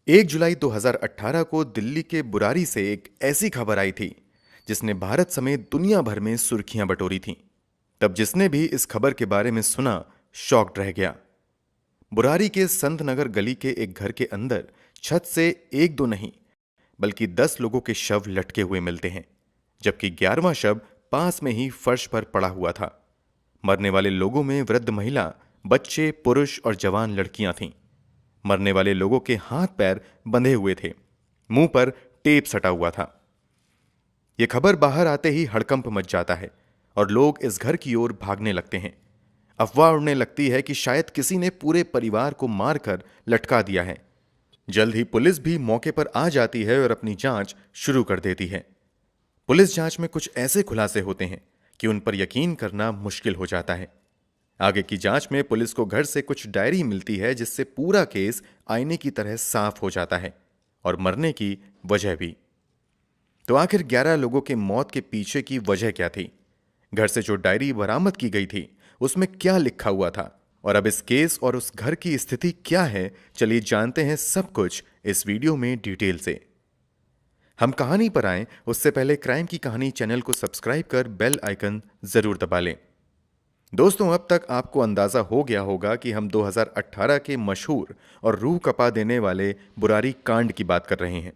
1 जुलाई 2018 को दिल्ली के बुरारी से एक ऐसी खबर आई थी जिसने भारत समेत दुनिया भर में सुर्खियां बटोरी थीं। तब जिसने भी इस खबर के बारे में सुना शॉक्ड रह गया। बुरारी के संत नगर गली के एक घर के अंदर छत से एक दो नहीं बल्कि 10 लोगों के शव लटके हुए मिलते हैं, जबकि 11वां शव पास में ही फर्श पर पड़ा हुआ था। मरने वाले लोगों में वृद्ध महिला, बच्चे, पुरुष और जवान लड़कियां थीं। मरने वाले लोगों के हाथ पैर बंधे हुए थे, मुंह पर टेप सटा हुआ था। यह खबर बाहर आते ही हड़कंप मच जाता है और लोग इस घर की ओर भागने लगते हैं। अफवाह उड़ने लगती है कि शायद किसी ने पूरे परिवार को मारकर लटका दिया है। जल्द ही पुलिस भी मौके पर आ जाती है और अपनी जांच शुरू कर देती है। पुलिस जांच में कुछ ऐसे खुलासे होते हैं कि उन पर यकीन करना मुश्किल हो जाता है। आगे की जांच में पुलिस को घर से कुछ डायरी मिलती है, जिससे पूरा केस आईने की तरह साफ हो जाता है और मरने की वजह भी। तो आखिर 11 लोगों के मौत के पीछे की वजह क्या थी? घर से जो डायरी बरामद की गई थी उसमें क्या लिखा हुआ था? और अब इस केस और उस घर की स्थिति क्या है? चलिए जानते हैं सब कुछ इस वीडियो में डिटेल से। हम कहानी पर आएं उससे पहले क्राइम की कहानी चैनल को सब्सक्राइब कर बेल आइकन जरूर दबा लें। दोस्तों, अब तक आपको अंदाजा हो गया होगा कि हम 2018 के मशहूर और रूह कपा देने वाले बुरारी कांड की बात कर रहे हैं।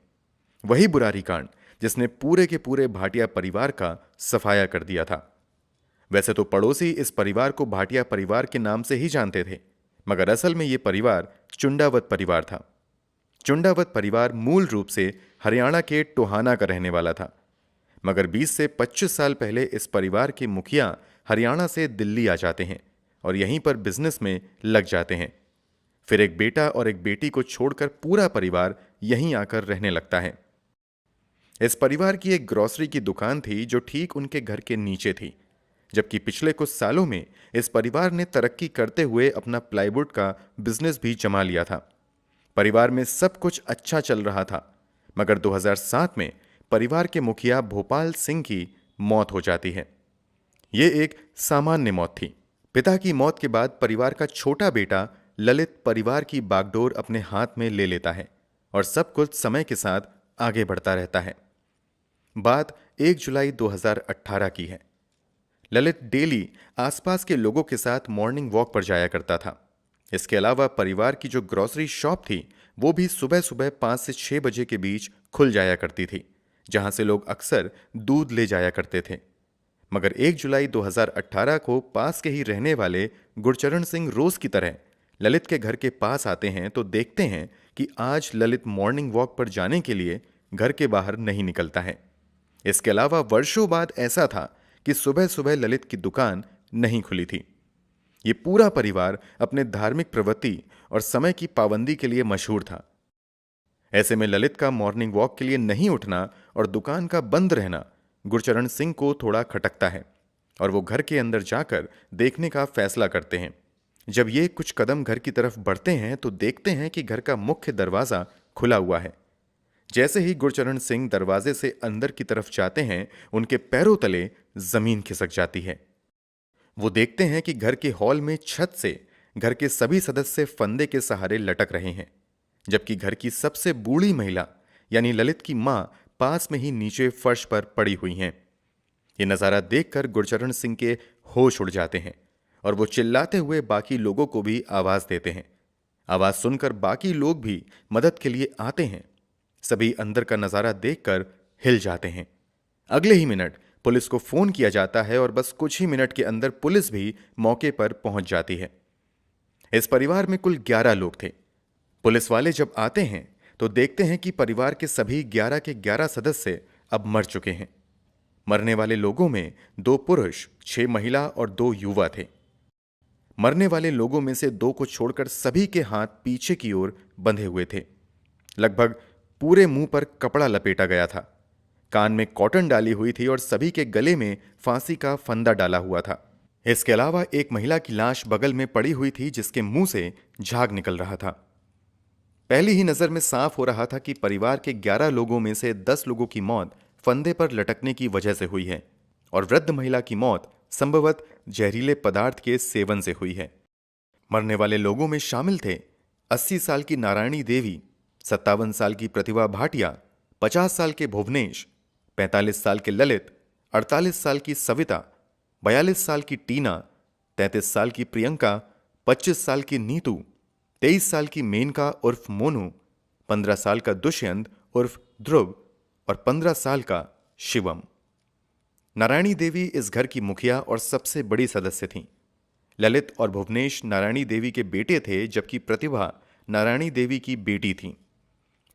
वही बुरारी कांड जिसने पूरे के पूरे भाटिया परिवार का सफाया कर दिया था। वैसे तो पड़ोसी इस परिवार को भाटिया परिवार के नाम से ही जानते थे, मगर असल में यह परिवार चुंडावत परिवार था। चुंडावत परिवार मूल रूप से हरियाणा के टोहाना का रहने वाला था, मगर 20 से 25 साल पहले इस परिवार के मुखिया हरियाणा से दिल्ली आ जाते हैं और यहीं पर बिजनेस में लग जाते हैं। फिर एक बेटा और एक बेटी को छोड़कर पूरा परिवार यहीं आकर रहने लगता है। इस परिवार की एक ग्रोसरी की दुकान थी जो ठीक उनके घर के नीचे थी, जबकि पिछले कुछ सालों में इस परिवार ने तरक्की करते हुए अपना प्लाईवुड का बिजनेस भी जमा लिया था। परिवार में सब कुछ अच्छा चल रहा था, मगर 2007 में परिवार के मुखिया भोपाल सिंह की मौत हो जाती है। यह एक सामान्य मौत थी। पिता की मौत के बाद परिवार का छोटा बेटा ललित परिवार की बागडोर अपने हाथ में ले लेता है और सब कुछ समय के साथ आगे बढ़ता रहता है। बात 1 जुलाई 2018 की है। ललित डेली आसपास के लोगों के साथ मॉर्निंग वॉक पर जाया करता था। इसके अलावा परिवार की जो ग्रोसरी शॉप थी वो भी सुबह सुबह 5 से 6 बजे के बीच खुल जाया करती थी, जहां से लोग अक्सर दूध ले जाया करते थे। मगर 1 जुलाई 2018 को पास के ही रहने वाले गुरचरण सिंह रोज की तरह ललित के घर के पास आते हैं तो देखते हैं कि आज ललित मॉर्निंग वॉक पर जाने के लिए घर के बाहर नहीं निकलता है। इसके अलावा वर्षों बाद ऐसा था कि सुबह सुबह ललित की दुकान नहीं खुली थी। ये पूरा परिवार अपने धार्मिक प्रवृत्ति और समय की पाबंदी के लिए मशहूर था। ऐसे में ललित का मॉर्निंग वॉक के लिए नहीं उठना और दुकान का बंद रहना गुरचरण सिंह को थोड़ा खटकता है और वो घर के अंदर जाकर देखने का फैसला करते हैं। जब ये कुछ कदम घर की तरफ बढ़ते हैं तो देखते हैं कि घर का मुख्य दरवाजा खुला हुआ है। जैसे ही गुरचरण सिंह दरवाजे से अंदर की तरफ जाते हैं, उनके पैरों तले जमीन खिसक जाती है। वो देखते हैं कि घर के हॉल में छत से घर के सभी सदस्य फंदे के सहारे लटक रहे हैं, जबकि घर की सबसे बूढ़ी महिला यानी ललित की मां पास में ही नीचे फर्श पर पड़ी हुई हैं। ये नजारा देखकर गुरचरण सिंह के होश उड़ जाते हैं और वो चिल्लाते हुए बाकी लोगों को भी आवाज देते हैं। आवाज सुनकर बाकी लोग भी मदद के लिए आते हैं। सभी अंदर का नजारा देखकर हिल जाते हैं। अगले ही मिनट पुलिस को फोन किया जाता है और बस कुछ ही मिनट के अंदर पुलिस भी मौके पर पहुंच जाती है। इस परिवार में कुल 11 लोग थे। पुलिस वाले जब आते हैं तो देखते हैं कि परिवार के सभी 11 के 11 सदस्य अब मर चुके हैं। मरने वाले लोगों में 2 पुरुष, 6 महिला और 2 युवा थे। मरने वाले लोगों में से 2 को छोड़कर सभी के हाथ पीछे की ओर बंधे हुए थे। लगभग पूरे मुंह पर कपड़ा लपेटा गया था। कान में कॉटन डाली हुई थी और सभी के गले में फांसी का फंदा डाला हुआ था। इसके अलावा एक महिला की लाश बगल में पड़ी हुई थी, जिसके मुंह से झाग निकल रहा था। पहली ही नजर में साफ हो रहा था कि परिवार के 11 लोगों में से 10 लोगों की मौत फंदे पर लटकने की वजह से हुई है और वृद्ध महिला की मौत संभवतः जहरीले पदार्थ के सेवन से हुई है। मरने वाले लोगों में शामिल थे 80 साल की नारायणी देवी, 57 साल की प्रतिभा भाटिया, 50 साल के भुवनेश, 45 साल के ललित, 48 साल की सविता, 42 साल की टीना, 33 साल की प्रियंका, 25 साल की नीतू, 23 साल की मेनका उर्फ मोनू, 15 साल का दुष्यंत उर्फ ध्रुव और 15 साल का शिवम। नारायणी देवी इस घर की मुखिया और सबसे बड़ी सदस्य थीं। ललित और भुवनेश नारायणी देवी के बेटे थे, जबकि प्रतिभा नारायणी देवी की बेटी थी।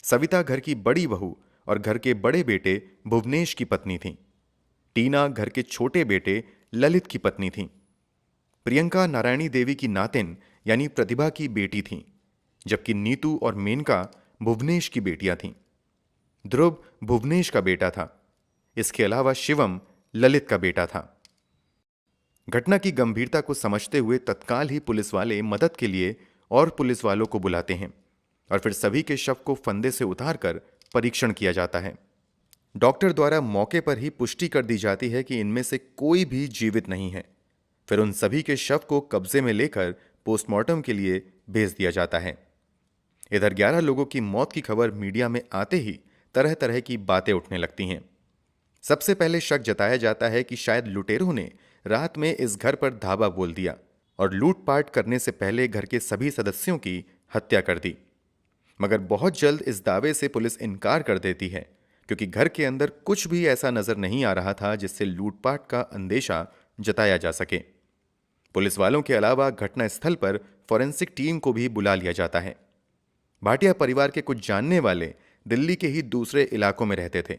सविता घर की बड़ी बहू और घर के बड़े बेटे भुवनेश की पत्नी थी। टीना घर के छोटे बेटे ललित की पत्नी थी। प्रियंका नारायणी देवी की नातिन यानी प्रतिभा की बेटी थी, जबकि नीतू और मेनका भुवनेश की बेटियां थीं। ध्रुव भुवनेश का बेटा था। इसके अलावा शिवम ललित का बेटा था। घटना की गंभीरता को समझते हुए तत्काल ही पुलिस वाले मदद के लिए और पुलिस वालों को बुलाते हैं और फिर सभी के शव को फंदे से उतारकर परीक्षण किया जाता है। डॉक्टर द्वारा मौके पर ही पुष्टि कर दी जाती है कि इनमें से कोई भी जीवित नहीं है। फिर उन सभी के शव को कब्जे में लेकर पोस्टमार्टम के लिए भेज दिया जाता है। इधर 11 लोगों की मौत की खबर मीडिया में आते ही तरह तरह की बातें उठने लगती हैं। सबसे पहले शक जताया जाता है कि शायद लुटेरों ने रात में इस घर पर धावा बोल दिया और लूटपाट करने से पहले घर के सभी सदस्यों की हत्या कर दी। मगर बहुत जल्द इस दावे से पुलिस इनकार कर देती है, क्योंकि घर के अंदर कुछ भी ऐसा नजर नहीं आ रहा था जिससे लूटपाट का अंदेशा जताया जा सके। पुलिस वालों के अलावा घटनास्थल पर फॉरेंसिक टीम को भी बुला लिया जाता है। भाटिया परिवार के कुछ जानने वाले दिल्ली के ही दूसरे इलाकों में रहते थे।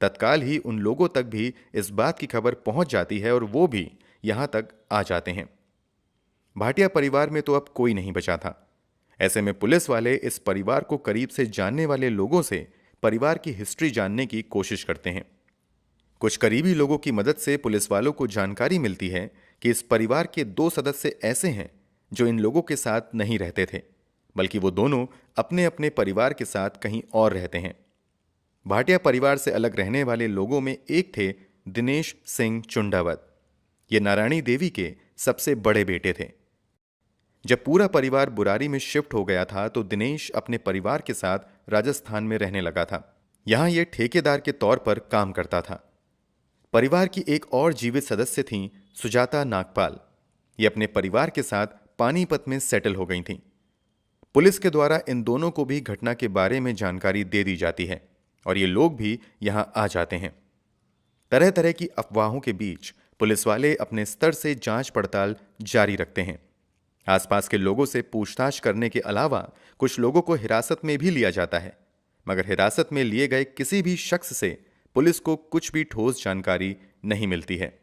तत्काल ही उन लोगों तक भी इस बात की खबर पहुंच जाती है और वो भी यहां तक आ जाते हैं। भाटिया परिवार में तो अब कोई नहीं बचा था। ऐसे में पुलिस वाले इस परिवार को करीब से जानने वाले लोगों से परिवार की हिस्ट्री जानने की कोशिश करते हैं। कुछ करीबी लोगों की मदद से पुलिस वालों को जानकारी मिलती है कि इस परिवार के 2 सदस्य ऐसे हैं जो इन लोगों के साथ नहीं रहते थे, बल्कि वो दोनों अपने अपने परिवार के साथ कहीं और रहते हैं। भाटिया परिवार से अलग रहने वाले लोगों में एक थे दिनेश सिंह चुंडावत। ये नारायणी देवी के सबसे बड़े बेटे थे। जब पूरा परिवार बुरारी में शिफ्ट हो गया था तो दिनेश अपने परिवार के साथ राजस्थान में रहने लगा था। यहां ये ठेकेदार के तौर पर काम करता था। परिवार की एक और जीवित सदस्य थीं सुजाता नागपाल। ये अपने परिवार के साथ पानीपत में सेटल हो गई थीं। पुलिस के द्वारा इन दोनों को भी घटना के बारे में जानकारी दे दी जाती है और ये लोग भी यहां आ जाते हैं। तरह तरह की अफवाहों के बीच पुलिस वाले अपने स्तर से जांच पड़ताल जारी रखते हैं। आसपास के लोगों से पूछताछ करने के अलावा कुछ लोगों को हिरासत में भी लिया जाता है, मगर हिरासत में लिए गए किसी भी शख्स से पुलिस को कुछ भी ठोस जानकारी नहीं मिलती है।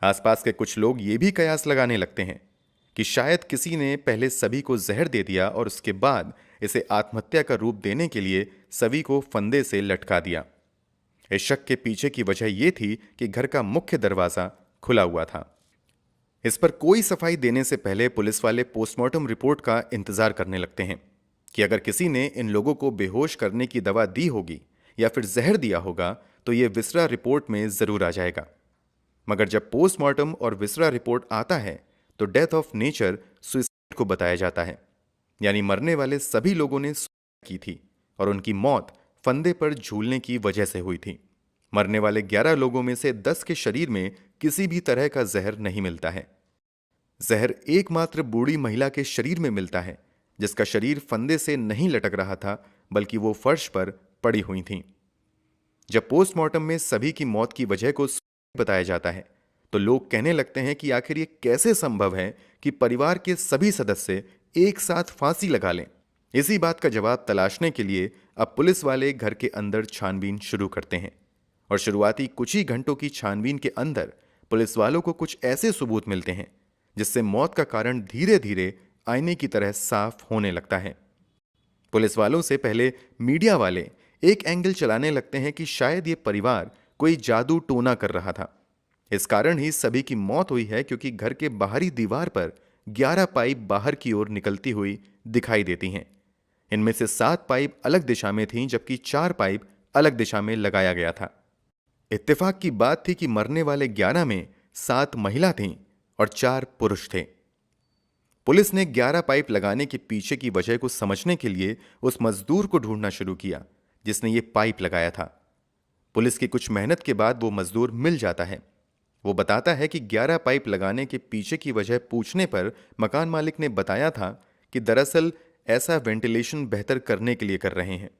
आसपास के कुछ लोग ये भी कयास लगाने लगते हैं कि शायद किसी ने पहले सभी को जहर दे दिया और उसके बाद इसे आत्महत्या का रूप देने के लिए सभी को फंदे से लटका दिया। इस शक के पीछे की वजह यह थी कि घर का मुख्य दरवाजा खुला हुआ था। इस पर कोई सफाई देने से पहले पुलिस वाले पोस्टमार्टम रिपोर्ट का इंतजार करने लगते हैं कि अगर किसी ने इन लोगों को बेहोश करने की दवा दी होगी या फिर जहर दिया होगा तो यह विसरा रिपोर्ट में जरूर आ जाएगा। मगर जब पोस्टमार्टम और विसरा रिपोर्ट आता है तो डेथ ऑफ नेचर सुसाइड को बताया जाता है, यानी मरने वाले सभी लोगों ने सुसाइड की थी और उनकी मौत फंदे पर झूलने की वजह से हुई थी। मरने वाले 11 लोगों में से 10 के शरीर में किसी भी तरह का जहर नहीं मिलता है। जहर एकमात्र बूढ़ी महिला के शरीर में मिलता है, जिसका शरीर फंदे से नहीं लटक रहा था बल्कि वो फर्श पर पड़ी हुई थी। जब पोस्टमार्टम में सभी की मौत की वजह को सुसाइड बताया जाता है तो लोग कहने लगते हैं कि आखिर ये कैसे संभव है कि परिवार के सभी सदस्य एक साथ फांसी लगा लें। इसी बात का जवाब तलाशने के लिए अब पुलिस वाले घर के अंदर छानबीन शुरू करते हैं और शुरुआती कुछ ही घंटों की छानबीन के अंदर पुलिस वालों को कुछ ऐसे सबूत मिलते हैं जिससे मौत का कारण धीरे धीरे आईने की तरह साफ होने लगता है। पुलिस वालों से पहले मीडिया वाले एक एंगल चलाने लगते हैं कि शायद ये परिवार कोई जादू टोना कर रहा था। इस कारण ही सभी की मौत हुई है, क्योंकि घर के बाहरी दीवार पर 11 पाइप बाहर की ओर निकलती हुई दिखाई देती हैं। इनमें से 7 पाइप अलग दिशा में थीं, जबकि 4 पाइप अलग दिशा में लगाया गया था। इत्तेफाक की बात थी कि मरने वाले 11 में 7 महिला थीं और 4 पुरुष थे। पुलिस ने 11 पाइप लगाने के पीछे की वजह को समझने के लिए उस मजदूर को ढूंढना शुरू किया जिसने ये पाइप लगाया था। पुलिस की कुछ मेहनत के बाद वो मजदूर मिल जाता है। वो बताता है कि 11 पाइप लगाने के पीछे की वजह पूछने पर मकान मालिक ने बताया था कि दरअसल ऐसा वेंटिलेशन बेहतर करने के लिए कर रहे हैं।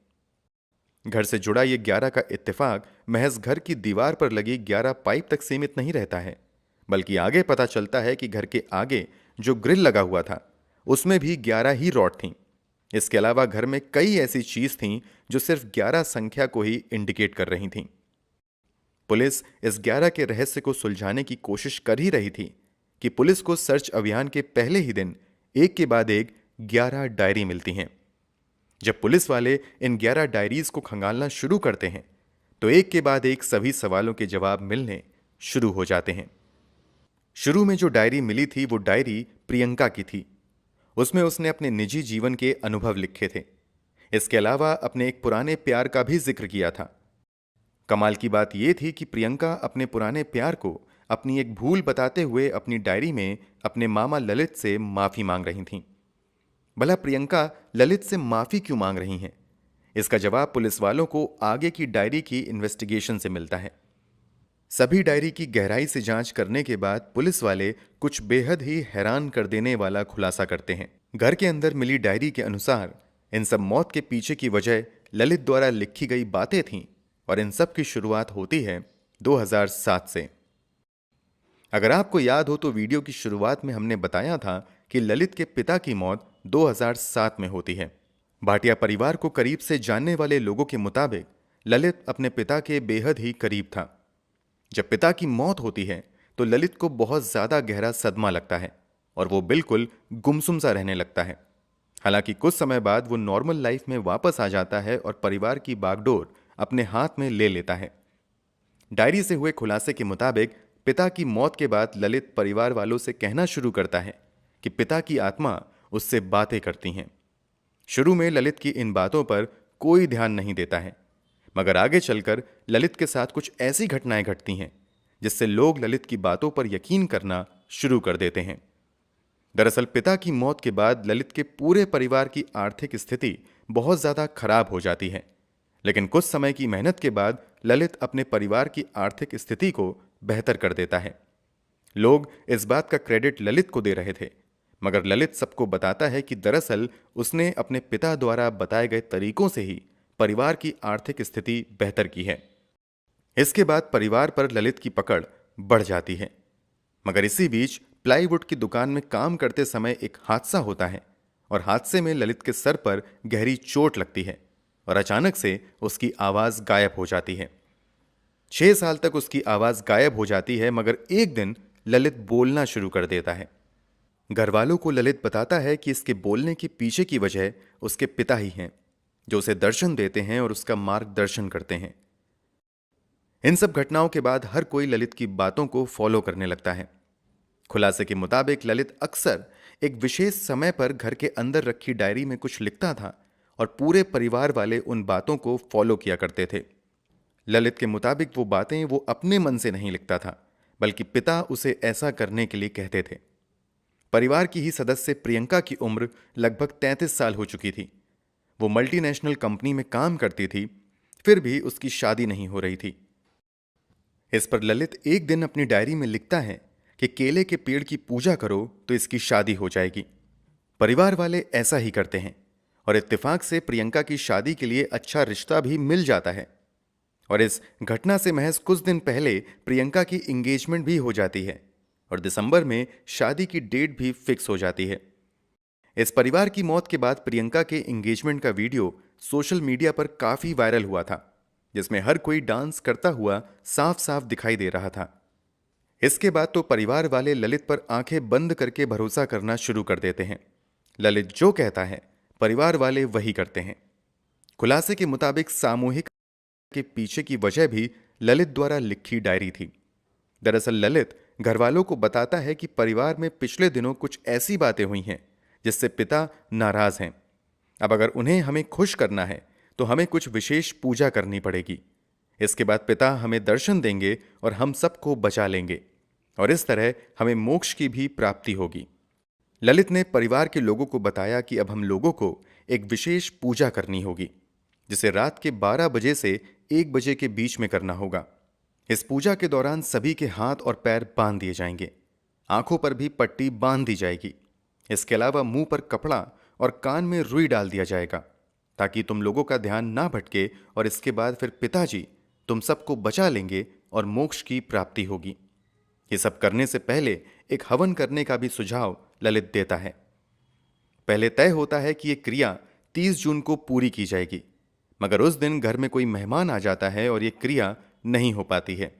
घर से जुड़ा ये 11 का इत्तेफाक महज घर की दीवार पर लगी 11 पाइप तक सीमित नहीं रहता है, बल्कि आगे पता चलता है कि घर के आगे जो ग्रिल लगा हुआ था उसमें भी 11 ही रॉड थीं। इसके अलावा घर में कई ऐसी चीज थीं जो सिर्फ 11 संख्या को ही इंडिकेट कर रही थीं। पुलिस इस 11 के रहस्य को सुलझाने की कोशिश कर ही रही थी कि पुलिस को सर्च अभियान के पहले ही दिन एक के बाद एक 11 डायरी मिलती हैं। जब पुलिस वाले इन 11 डायरीज को खंगालना शुरू करते हैं तो एक के बाद एक सभी सवालों के जवाब मिलने शुरू हो जाते हैं। शुरू में जो डायरी मिली थी वो डायरी प्रियंका की थी। उसमें उसने अपने निजी जीवन के अनुभव लिखे थे। इसके अलावा अपने एक पुराने प्यार का भी जिक्र किया था। कमाल की बात यह थी कि प्रियंका अपने पुराने प्यार को अपनी एक भूल बताते हुए अपनी डायरी में अपने मामा ललित से माफी मांग रही थीं। भला प्रियंका ललित से माफी क्यों मांग रही हैं? इसका जवाब पुलिस वालों को आगे की डायरी की इन्वेस्टिगेशन से मिलता है। सभी डायरी की गहराई से जांच करने के बाद पुलिस वाले कुछ बेहद ही हैरान कर देने वाला खुलासा करते हैं। घर के अंदर मिली डायरी के अनुसार इन सब मौत के पीछे की वजह ललित द्वारा लिखी गई बातें थीं और इन सब की शुरुआत होती है 2007 से। अगर आपको याद हो तो वीडियो की शुरुआत में हमने बताया था कि ललित के पिता की मौत 2007 में होती है। भाटिया परिवार को करीब से जानने वाले लोगों के मुताबिक ललित अपने पिता के बेहद ही करीब था। जब पिता की मौत होती है तो ललित को बहुत ज्यादा गहरा सदमा लगता है और वो बिल्कुल गुमसुम सा रहने लगता है। हालांकि कुछ समय बाद वो नॉर्मल लाइफ में वापस आ जाता है और परिवार की बागडोर अपने हाथ में ले लेता है। डायरी से हुए खुलासे के मुताबिक पिता की मौत के बाद ललित परिवार वालों से कहना शुरू करता है कि पिता की आत्मा उससे बातें करती हैं। शुरू में ललित की इन बातों पर कोई ध्यान नहीं देता है, मगर आगे चलकर ललित के साथ कुछ ऐसी घटनाएं घटती हैं जिससे लोग ललित की बातों पर यकीन करना शुरू कर देते हैं। दरअसल पिता की मौत के बाद ललित के पूरे परिवार की आर्थिक स्थिति बहुत ज्यादा खराब हो जाती है, लेकिन कुछ समय की मेहनत के बाद ललित अपने परिवार की आर्थिक स्थिति को बेहतर कर देता है। लोग इस बात का क्रेडिट ललित को दे रहे थे, मगर ललित सबको बताता है कि दरअसल उसने अपने पिता द्वारा बताए गए तरीकों से ही परिवार की आर्थिक स्थिति बेहतर की है। इसके बाद परिवार पर ललित की पकड़ बढ़ जाती है, मगर इसी बीच प्लाईवुड की दुकान में काम करते समय एक हादसा होता है और हादसे में ललित के सर पर गहरी चोट लगती है और अचानक से उसकी आवाज गायब हो जाती है। 6 साल तक उसकी आवाज गायब हो जाती है, मगर एक दिन ललित बोलना शुरू कर देता है। घर वालों को ललित बताता है कि इसके बोलने के पीछे की वजह उसके पिता ही हैं, जो उसे दर्शन देते हैं और उसका मार्गदर्शन करते हैं। इन सब घटनाओं के बाद हर कोई ललित की बातों को फॉलो करने लगता है। खुलासे के मुताबिक ललित अक्सर एक विशेष समय पर घर के अंदर रखी डायरी में कुछ लिखता था और पूरे परिवार वाले उन बातों को फॉलो किया करते थे। ललित के मुताबिक वो बातें वो अपने मन से नहीं लिखता था, बल्कि पिता उसे ऐसा करने के लिए कहते थे। परिवार की ही सदस्य प्रियंका की उम्र लगभग 33 साल हो चुकी थी। वो मल्टीनेशनल कंपनी में काम करती थी, फिर भी उसकी शादी नहीं हो रही थी। इस पर ललित एक दिन अपनी डायरी में लिखता है कि केले के पेड़ की पूजा करो तो इसकी शादी हो जाएगी। परिवार वाले ऐसा ही करते हैं और इत्तेफाक से प्रियंका की शादी के लिए अच्छा रिश्ता भी मिल जाता है। और इस घटना से महज कुछ दिन पहले प्रियंका की एंगेजमेंट भी हो जाती है और दिसंबर में शादी की डेट भी फिक्स हो जाती है। इस परिवार की मौत के बाद प्रियंका के एंगेजमेंट का वीडियो सोशल मीडिया पर काफी वायरल हुआ था, जिसमें हर कोई डांस करता हुआ साफ साफ दिखाई दे रहा था। इसके बाद तो परिवार वाले ललित पर आंखें बंद करके भरोसा करना शुरू कर देते हैं। ललित जो कहता है परिवार वाले वही करते हैं। खुलासे के मुताबिक सामूहिक के पीछे की वजह भी ललित द्वारा लिखी डायरी थी। दरअसल ललित घरवालों को बताता है कि परिवार में पिछले दिनों कुछ ऐसी बातें हुई हैं जिससे पिता नाराज हैं। अब अगर उन्हें हमें खुश करना है तो हमें कुछ विशेष पूजा करनी पड़ेगी। इसके बाद पिता हमें दर्शन देंगे और हम सबको बचा लेंगे और इस तरह हमें मोक्ष की भी प्राप्ति होगी। ललित ने परिवार के लोगों को बताया कि अब हम लोगों को एक विशेष पूजा करनी होगी, जिसे रात के 12 बजे से 1 बजे के बीच में करना होगा। इस पूजा के दौरान सभी के हाथ और पैर बांध दिए जाएंगे, आंखों पर भी पट्टी बांध दी जाएगी। इसके अलावा मुंह पर कपड़ा और कान में रुई डाल दिया जाएगा, ताकि तुम लोगों का ध्यान ना भटके, और इसके बाद फिर पिताजी तुम सबको बचा लेंगे और मोक्ष की प्राप्ति होगी। ये सब करने से पहले एक हवन करने का भी सुझाव ललित देता है। पहले तय होता है कि यह क्रिया 30 जून को पूरी की जाएगी, मगर उस दिन घर में कोई मेहमान आ जाता है और यह क्रिया नहीं हो पाती है।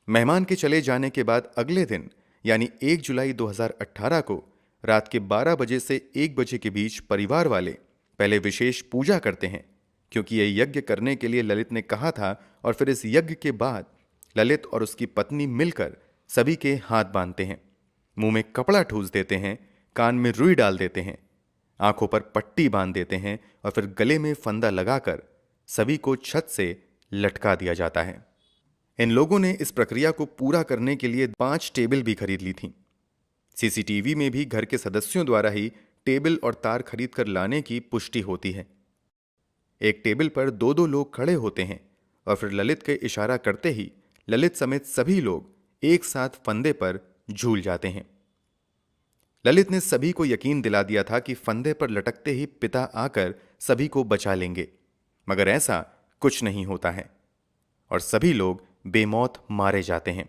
मेहमान के चले जाने के बाद अगले दिन यानी 1 जुलाई 2018 को रात के 12 बजे से 1 बजे के बीच परिवार वाले पहले विशेष पूजा करते हैं, क्योंकि यह यज्ञ करने के लिए ललित ने कहा था। और फिर इस यज्ञ के बाद ललित और उसकी पत्नी मिलकर सभी के हाथ बांधते हैं, मुंह में कपड़ा ठूस देते हैं, कान में रुई डाल देते हैं, आंखों पर पट्टी बांध देते हैं और फिर गले में फंदा लगाकर सभी को छत से लटका दिया जाता है। इन लोगों ने इस प्रक्रिया को पूरा करने के लिए 5 टेबल भी खरीद ली थी। सीसीटीवी में भी घर के सदस्यों द्वारा ही टेबल और तार खरीद कर लाने की पुष्टि होती है। एक टेबल पर 2-2 लोग खड़े होते हैं और फिर ललित के इशारा करते ही ललित समेत सभी लोग एक साथ फंदे पर झूल जाते हैं। ललित ने सभी को यकीन दिला दिया था कि फंदे पर लटकते ही पिता आकर सभी को बचा लेंगे, मगर ऐसा कुछ नहीं होता है और सभी लोग बेमौत मारे जाते हैं।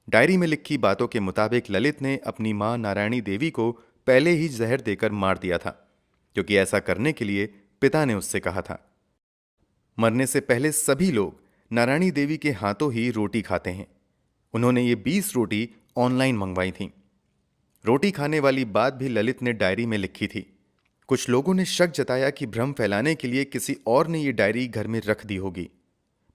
डायरी में लिखी बातों के मुताबिक ललित ने अपनी मां नारायणी देवी को पहले ही जहर देकर मार दिया था, क्योंकि ऐसा करने के लिए पिता ने उससे कहा था। मरने से पहले सभी लोग नारायणी देवी के हाथों ही रोटी खाते हैं। उन्होंने ये 20 रोटी ऑनलाइन मंगवाई थी। रोटी खाने वाली बात भी ललित ने डायरी में लिखी थी। कुछ लोगों ने शक जताया कि भ्रम फैलाने के लिए किसी और ने ये डायरी घर में रख दी होगी,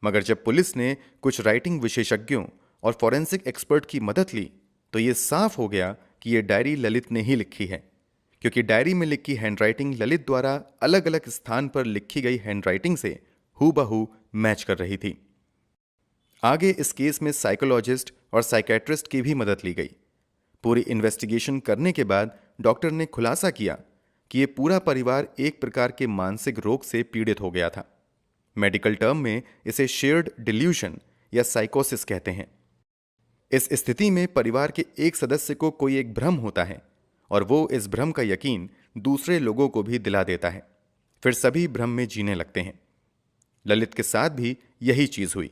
मगर जब पुलिस ने कुछ राइटिंग विशेषज्ञों और फॉरेंसिक एक्सपर्ट की मदद ली तो ये साफ हो गया कि ये डायरी ललित ने ही लिखी है, क्योंकि डायरी में लिखी हैंडराइटिंग ललित द्वारा अलग अलग स्थान पर लिखी गई हैंडराइटिंग से हूबहू मैच कर रही थी। आगे इस केस में साइकोलॉजिस्ट और साइकेट्रिस्ट की भी मदद ली गई। पूरी इन्वेस्टिगेशन करने के बाद डॉक्टर ने खुलासा किया कि ये पूरा परिवार एक प्रकार के मानसिक रोग से पीड़ित हो गया था। मेडिकल टर्म में इसे शेयर्ड डिल्यूशन या साइकोसिस कहते हैं। इस स्थिति में परिवार के एक सदस्य को कोई एक भ्रम होता है और वो इस भ्रम का यकीन दूसरे लोगों को भी दिला देता है। फिर सभी भ्रम में जीने लगते हैं। ललित के साथ भी यही चीज हुई।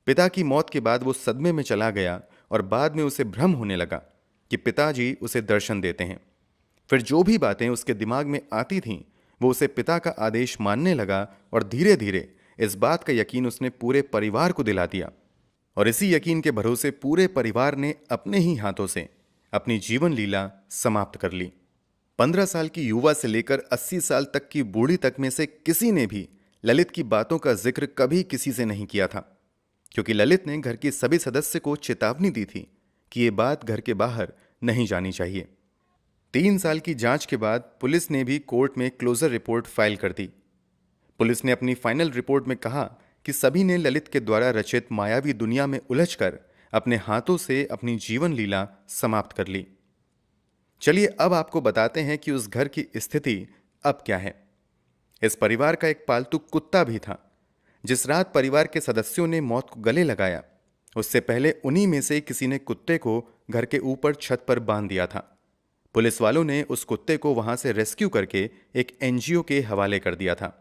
पिता की मौत के बाद वो सदमे में चला गया और बाद में उसे भ्रम होने लगा कि पिताजी उसे दर्शन देते हैं। फिर जो भी बातें उसके दिमाग में आती थीं वो उसे पिता का आदेश मानने लगा और धीरे धीरे इस बात का यकीन उसने पूरे परिवार को दिला दिया और इसी यकीन के भरोसे पूरे परिवार ने अपने ही हाथों से अपनी जीवन लीला समाप्त कर ली। 15 साल की युवा से लेकर 80 साल तक की बूढ़ी तक में से किसी ने भी ललित की बातों का जिक्र कभी किसी से नहीं किया था, क्योंकि ललित ने घर के सभी सदस्य को चेतावनी दी थी कि ये बात घर के बाहर नहीं जानी चाहिए। 3 साल की जांच के बाद पुलिस ने भी कोर्ट में क्लोजर रिपोर्ट फाइल कर दी। पुलिस ने अपनी फाइनल रिपोर्ट में कहा कि सभी ने ललित के द्वारा रचित मायावी दुनिया में उलझकर अपने हाथों से अपनी जीवन लीला समाप्त कर ली। चलिए अब आपको बताते हैं कि उस घर की स्थिति अब क्या है। इस परिवार का एक पालतू कुत्ता भी था। जिस रात परिवार के सदस्यों ने मौत को गले लगाया, उससे पहले उन्हीं में से किसी ने कुत्ते को घर के ऊपर छत पर बांध दिया था। पुलिस वालों ने उस कुत्ते को वहां से रेस्क्यू करके एक एनजीओ के हवाले कर दिया था।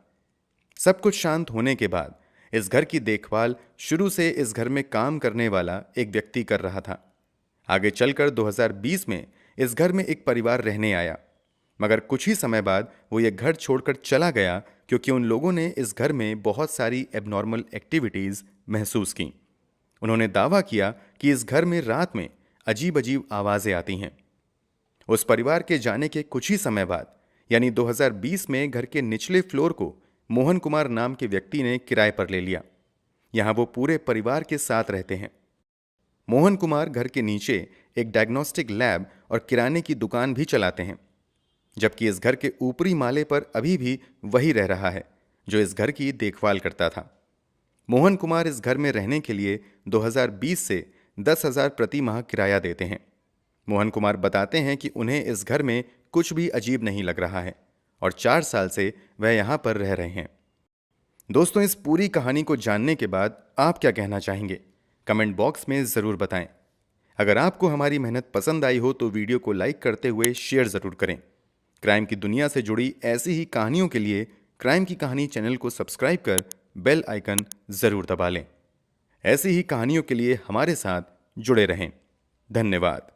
सब कुछ शांत होने के बाद इस घर की देखभाल शुरू से इस घर में काम करने वाला एक व्यक्ति कर रहा था। आगे चलकर 2020 में इस घर में एक परिवार रहने आया, मगर कुछ ही समय बाद वो ये घर छोड़कर चला गया, क्योंकि उन लोगों ने इस घर में बहुत सारी एबनॉर्मल एक्टिविटीज महसूस की। उन्होंने दावा किया कि इस घर में रात में अजीब अजीब आवाजें आती हैं। उस परिवार के जाने के कुछ ही समय बाद यानी 2020 में घर के निचले फ्लोर को मोहन कुमार नाम के व्यक्ति ने किराए पर ले लिया। यहां वो पूरे परिवार के साथ रहते हैं। मोहन कुमार घर के नीचे एक डायग्नोस्टिक लैब और किराने की दुकान भी चलाते हैं, जबकि इस घर के ऊपरी माले पर अभी भी वही रह रहा है जो इस घर की देखभाल करता था। मोहन कुमार इस घर में रहने के लिए 2020 से 10,000 प्रति माह किराया देते हैं। मोहन कुमार बताते हैं कि उन्हें इस घर में कुछ भी अजीब नहीं लग रहा है और 4 साल से वह यहाँ पर रह रहे हैं। दोस्तों, इस पूरी कहानी को जानने के बाद आप क्या कहना चाहेंगे? कमेंट बॉक्स में ज़रूर बताएं। अगर आपको हमारी मेहनत पसंद आई हो तो वीडियो को लाइक करते हुए शेयर ज़रूर करें। क्राइम की दुनिया से जुड़ी ऐसी ही कहानियों के लिए क्राइम की कहानी चैनल को सब्सक्राइब कर बेल आइकन ज़रूर दबा लें। ऐसी ही कहानियों के लिए हमारे साथ जुड़े रहें। धन्यवाद।